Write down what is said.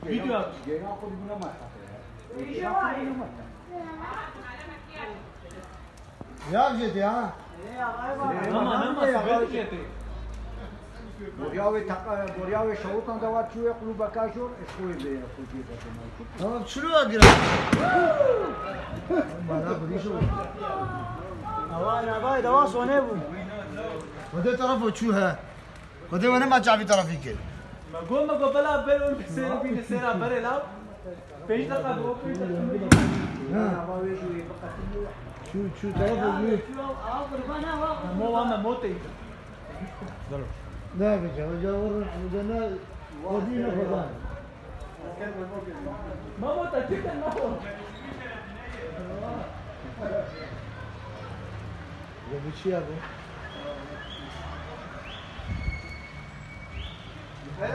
فيديو Ya جدي ها بوریاوی شوکان دوات چوی قلوب کاشور اسکوی به خوشی بکنه. tamam şuraya girelim. Bana burası. Hava dava sone bu. Kode tarafı çu ha. Kode bana ma çavi tarafı ki. ما قوم ما قبلا بيرون سير بين سير بري لا بيش لقى دو بيش Şu tarafı büyük. مو وانا موتي Ne yapacağım? Hocam ne? O değil mi hocam? ما موتا جدا ما هو Ya bir şey yapın. يا